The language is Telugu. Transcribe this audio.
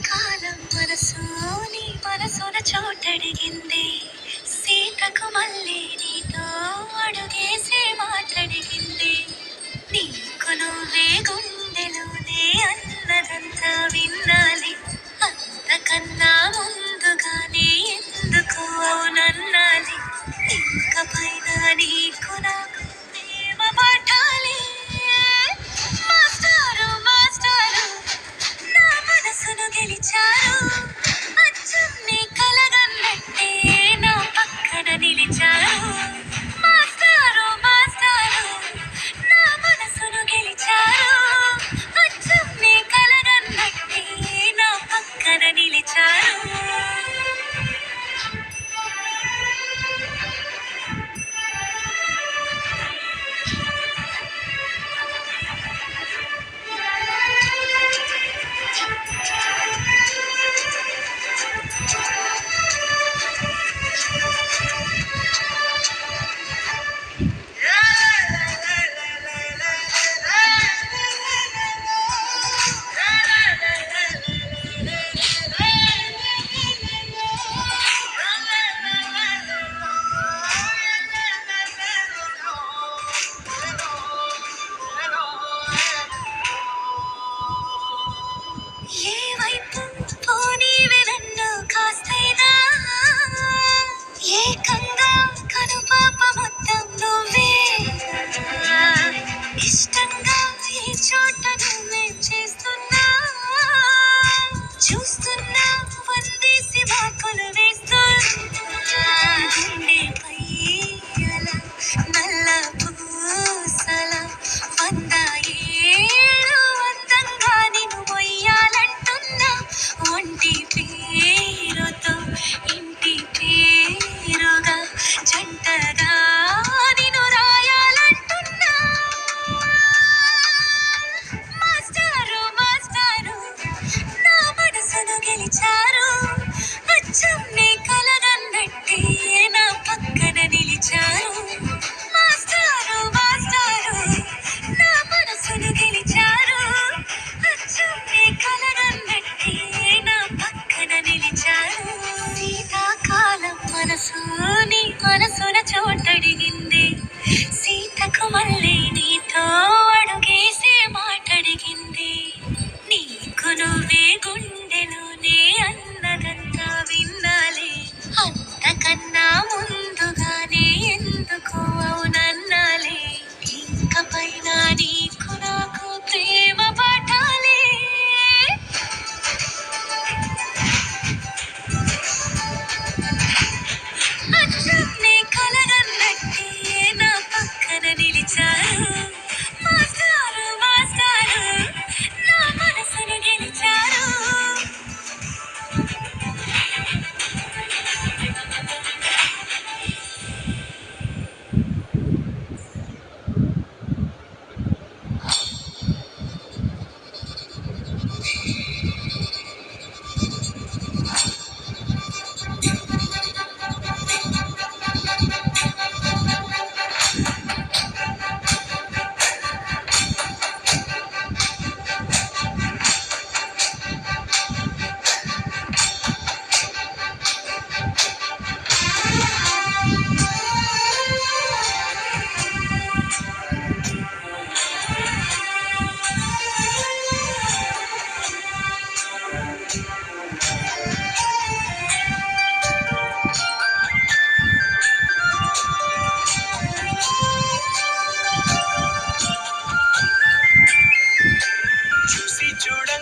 కాలం మనసు నీ మనసున చోటడిగింది. సీతకు మళ్ళీ నీతో అడుగేసే మాటడిగింది. నీకు నువ్వే గుండెలోనే అన్నదంతా విన్నాలి. అంతకన్నా ముందుగానే ఎందుకు అవునన్నాలి. ఇంక పైన నీకు నాకు ప్రేమ పాఠాలి. మాస్టారు మాస్టారు నా మనసును గెలిచారు. అచ్చం నీ కలగన్నట్టే నా పక్కన నిలిచారు. మాస్టారు మాస్టారు నా మనసును గెలిచారు. అచ్చం నీ కలగన్నట్టే నా పక్కన నిలిచారు. ఏ వైపు పోనీవే నన్ను కాస్తైనా, ఏకంగా కనుపాప మొత్తం నువ్వే. ఇష్టంగా ఈ చోట నువ్వేం చేస్తున్నా, చూస్తున్నా వందేసి మాట